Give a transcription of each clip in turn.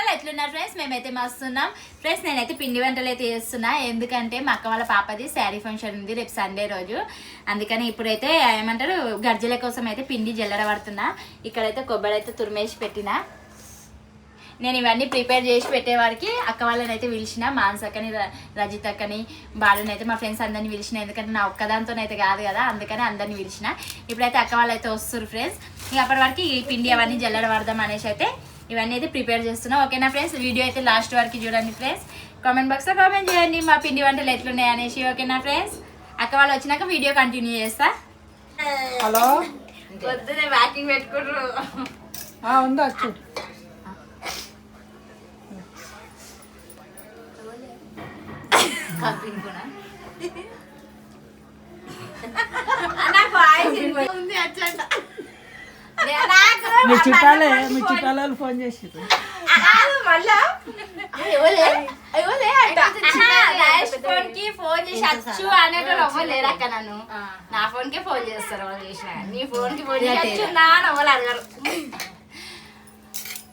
Channel ఎట్లున్నారు friends? మేమైతే మస్తున్నాం friends. నేనైతే పిండి వంటలు అయితే చేస్తున్నా, ఎందుకంటే మా అక్క వాళ్ళ పాపది శారీ ఫంక్షన్ ఉంది రేపు సండే రోజు. అందుకని ఇప్పుడైతే ఏమంటారు గర్జల కోసం అయితే పిండి జల్లెడ పడుతున్నా. ఇక్కడైతే కొబ్బరి అయితే తురిమేసి పెట్టినా. నేను ఇవన్నీ ప్రిపేర్ చేసి పెట్టేవాడికి అక్క వాళ్ళని అయితే పిలిచిన, మానసక్కని రజితక్కని బాలుని అయితే మా ఫ్రెండ్స్ అందరిని పిలిచిన, ఎందుకంటే నా ఒక్కదాంతోనైతే కాదు కదా, అందుకని అందరిని పిలిచిన. ఇప్పుడైతే అక్క వాళ్ళు అయితే వస్తారు ఫ్రెండ్స్. ఇక అప్పటి వరకు ఈ పిండి అవన్నీ జల్లెడ పడదాం అనేసి అయితే ఇవన్నీ అయితే ప్రిపేర్ చేస్తున్నా. ఓకేనా ఫ్రెండ్స్? వీడియో అయితే లాస్ట్ వరకు చూడండి ఫ్రెండ్స్. కామెంట్ బాక్స్లో కామెంట్ చేయండి మా పిండి వంటలు ఎట్లున్నాయి అనేసి. ఓకేనా ఫ్రెండ్స్? అక్క వాళ్ళు వచ్చినాక వీడియో కంటిన్యూ చేస్తా. హలో, పొద్దునే వాకింగ్ పెట్టుకుంటారు. ఉందా చూ మీ చుట్టాలు ఫోన్ చేసారు ఫోన్ కి ఫోన్ చేసి వచ్చు అనేటోళ్ళు అవ్వరు లేరు అక్క. నన్ను నా ఫోన్ కి ఫోన్ చేస్తారు వాళ్ళు చేసిన, నీ ఫోన్ కి ఫోన్ చేసి వచ్చున్నా అని అవ్వాలి అడగరు.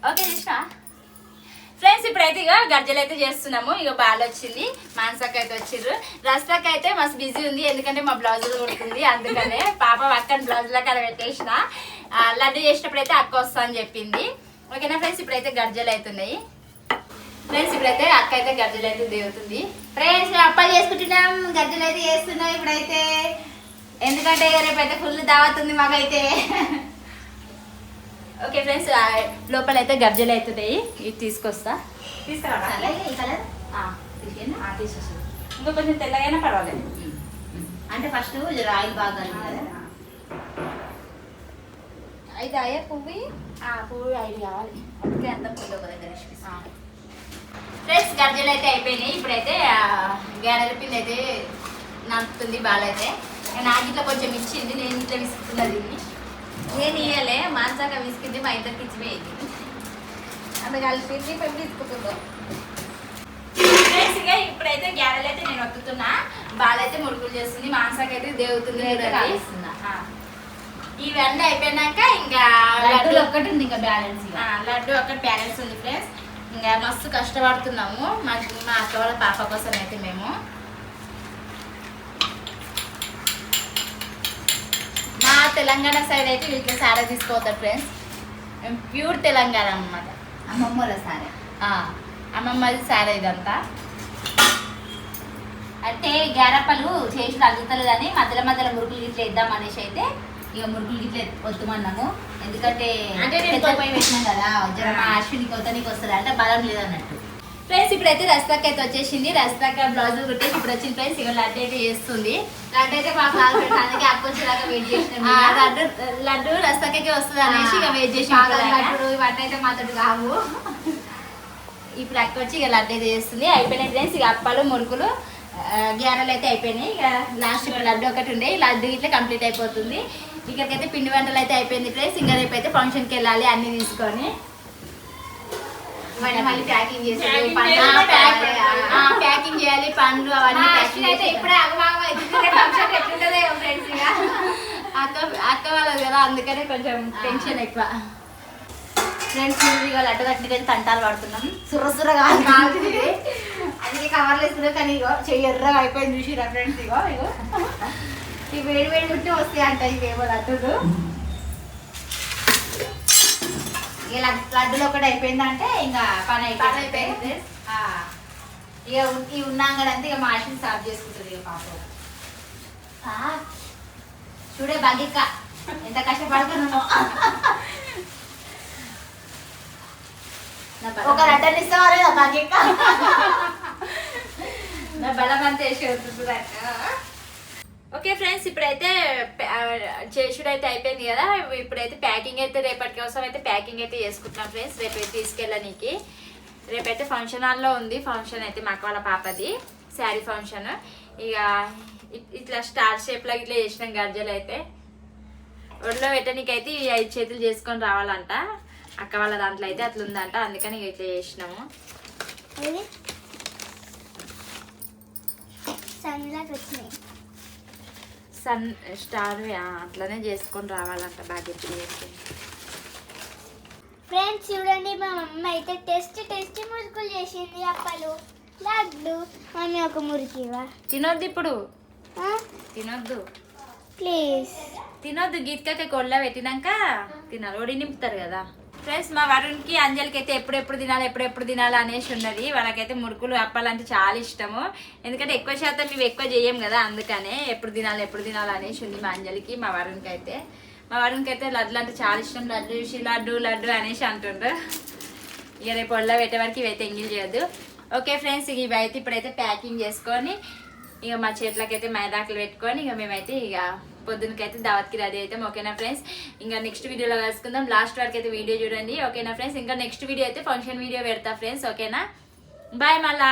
ఓకే చేసిన ఫ్రెండ్స్. ఇప్పుడైతే ఇక గర్జలు అయితే చేస్తున్నాము. ఇక బాల్ వచ్చింది, మానసక్క అయితే వచ్చిర్రు. రస్తక్క అయితే మస్తు బిజీ ఉంది, ఎందుకంటే మా బ్లౌజులు కొడుతుంది. అందుకనే పాప అక్కని బ్లౌజుల కాడ పెట్టేసిన. లడ్డు చేసినప్పుడు అయితే అక్క వస్తా అని చెప్పింది. ఓకేనా ఫ్రెండ్స్? ఇప్పుడైతే గర్జలు అవుతున్నాయి ఫ్రెండ్స్. ఇప్పుడైతే అక్క అయితే గర్జలు అయితే దిగుతుంది ఫ్రెండ్స్. అప్పాలు చేసుకుంటున్నాం, గర్జలు అయితే చేస్తున్నాం ఇప్పుడైతే, ఎందుకంటే రేపైతే ఫుల్ దావత్ ఉంది మాకైతే. ఓకే ఫ్రెండ్స్, లోపల అయితే గర్జలు అవుతున్నాయి. ఇది తీసుకొస్తా, తీసుకురా. తీసేసి ఇంకా కొంచెం తెల్లగైనా పర్వాలేదు. అంటే ఫస్ట్ రాయిల్ బాగా అయితే అయ్యే పువ్వు పువ్వు ఐదు కావాలి, అందుకే అంత పువ్వు ఒక దగ్గర ఫ్రెండ్స్. గర్జలు అయితే అయిపోయినాయి. ఇప్పుడైతే గ్యారెల పిండి అయితే నడుపుతుంది బాలైతే. నాకు ఇట్లా కొంచెం ఇచ్చింది, నేను ఇట్లా విసుకుతున్నా దీన్ని. నేను ఇయ్యలే, మాంసాక విసికింది, మా ఇద్దరికి ఇచ్చిపోయింది. అంత కలిపింది పెంపు తీసుకుంటుందో ఫ్రెండ్స్. ఇక ఇప్పుడైతే గ్యారెలు అయితే నేను వత్తుతున్నా, బాలైతే ముడుకులు చేస్తుంది, మాంసాక అయితే దేవుతుంది. ఇవన్నీ అయిపోయినాక ఇంకా లడ్డు ఒక్కటి ఉంది, ఇంకా బ్యాలెన్స్. లడ్డు ఒక్కటి బ్యాలెన్స్ ఉంది ఫ్రెండ్స్. ఇంకా మస్తు కష్టపడుతున్నాము మా అక్క వాళ్ళ పాప కోసం అయితే. మేము మా తెలంగాణ సైడ్ అయితే వీటిలో సారా తీసుకోవద్దు ఫ్రెండ్స్. మేము ప్యూర్ తెలంగాణ అన్నమాట. అమ్మమ్మల సారే, అమ్మమ్మది సారా ఇదంతా. అంటే గ్యారప్పలు చేసి తగ్గుతలేదని మధ్యలో మధ్యలో మురుగులు గిట్ల ఇద్దాం అనేసి అయితే ఇక మురుగులు గిట్ల వద్దుమన్నాము. ఎందుకంటే పెద్ద పై పెట్టినాం కదా, జర మా అశ్వినికి వద్దనికి వస్తుంది అంటే బలం లేదన్నట్టు ఫ్రెండ్స్. ఇప్పుడైతే రస్తక్క అయితే వచ్చేసింది. రస్తక్క బ్లౌజ్ కుట్టేసి ఇప్పుడు వచ్చింది ఫ్రెండ్స్. ఇక లడ్డు అయితే చేస్తుంది. లడ్డు అయితే మాకు అందుకే అక్క వచ్చేదాకా వెయిట్ చేసినాం. లడ్డు రస్తక్కకి వస్తుంది అనేసి ఇక వెయిట్ చేసి ఇవన్నీ అయితే మాతో కావు. ఇప్పుడు అక్క వచ్చి ఇక లడ్డు అయితే చేస్తుంది. అయిపోయినాయి ఫ్రెండ్స్. ఇక అప్పాలు మురుకులు గ్యారెలు అయితే అయిపోయినాయి. ఇక లాస్ట్ ఇప్పుడు లడ్డు ఒకటి ఉండే, లడ్డు ఇట్లా కంప్లీట్ అయిపోతుంది. ఇక్కడికైతే పిండి వంటలు అయితే అయిపోయింది ఫ్రెండ్స్. ఇంకా రేపు అయితే ఫంక్షన్కి వెళ్ళాలి అన్ని తీసుకొని. మళ్ళీ ప్యాకింగ్ చేసి ప్యాకింగ్ చేయాలి, పండ్లు అవన్నీ అయితే ఇప్పుడే అక్క వాళ్ళది కదా, అందుకనే కొంచెం టెన్షన్ ఎక్కువ ఫ్రెండ్స్. ఇక లడ్డు కట్టినకైతే తంటాలు పడుతున్నాం, సుర్రసుర్రగా కాలుతుంది. అందుకే కవర్లు వేస్తున్నారు, కానీ ఇగో చెయ్యి ఎర్రగా అయిపోయింది చూసిరా ఫ్రెండ్స్. ఇగో ఈ వేడి వేడి ఉంటే వస్తాయి అంట ఇవేమో లడ్డులు. ఇక లడ్డులు ఒకటి అయిపోయిందంటే ఇంకా పని అయిపోయింది. ఇక ఉన్నాం కదంటే ఇక మాషిని సాఫ్ చేసుకుంటుంది ఇక పాపం. చూడే బాగిక్క ఎంత కష్టపడుతున్నామో. ఒక లడ్డని ఇస్తావా లేదా బాగిక్క? నా బలం అంతా వేసి వస్తుంది అక్క. ఓకే ఫ్రెండ్స్, ఇప్పుడైతే చేసుడు అయితే అయిపోయింది కదా. ఇప్పుడైతే ప్యాకింగ్ అయితే రేపటి కోసం అయితే ప్యాకింగ్ అయితే చేసుకుంటున్నాం ఫ్రెండ్స్. రేపు తీసుకెళ్ళడానికి రేపైతే ఫంక్షన్ హాల్లో ఉంది ఫంక్షన్ అయితే, మాకు వాళ్ళ పాపది శారీ ఫంక్షన్. ఇక ఇట్లా స్టార్ షేప్లో ఇట్లా చేసినాం గర్జలు అయితే. ఒడిలో పెట్టడానికి అయితే 5 చేతులు చేసుకొని రావాలంట అక్క వాళ్ళ దాంట్లో అయితే అట్లా ఉందంట, అందుకని ఇక ఇట్లా చేసినాము. సన్ స్టార్ అట్లనే చేసుకొని రావాలంట, బాగా ఎప్పుడు చేసుకొని. ఫ్రెండ్స్ చూడండి మా మమ్మీ అయితే టెస్ట్ మురుకులు చేసింది అప్పలు లడ్లు. మమ్మీ ఒక మురికివా తినొద్దు ఇప్పుడు తినొద్దు ప్లీజ్. తినొద్దు గీతకైతే కొల్ల పెట్టినాక తినాలి ఒడి నింపుతారు కదా. ఫ్రెండ్స్ మా వరుణ్కి అంజలికి అయితే ఎప్పుడెప్పుడు తినాలి అనేసి ఉన్నది. వాళ్ళకైతే మురుకులు అప్పాలంటే చాలా ఇష్టము. ఎందుకంటే ఎక్కువ శాతం ఇవి ఎక్కువ చేయం కదా, అందుకనే ఎప్పుడు తినాలి అనేసి ఉంది మా అంజలికి. మా వరుణ్కి అయితే లడ్లు అంటే చాలా ఇష్టం. లడ్డు చూసి లడ్డు అనేసి అంటుండ్రు. ఇక రేపు ఒళ్ళ పెట్టే వరకు ఇవైతే ఎంగిల్ చేయొద్దు. ఓకే ఫ్రెండ్స్, ఇవి అయితే ఇప్పుడైతే ప్యాకింగ్ చేసుకొని ఇక మా చేతులకైతే మైదాకులు పెట్టుకొని ఇక మేమైతే ఇక పొద్దునకైతే దావత్కి రెడీ అవుతాం. ఓకేనా ఫ్రెండ్స్, ఇంకా నెక్స్ట్ వీడియోలో కలుసుకుందాం. లాస్ట్ వరకు అయితే వీడియో చూడండి. ఓకేనా ఫ్రెండ్స్, ఇంకా నెక్స్ట్ వీడియో అయితే ఫంక్షన్ వీడియో పెడతా ఫ్రెండ్స్. ఓకేనా, బాయ్ మళ్ళా.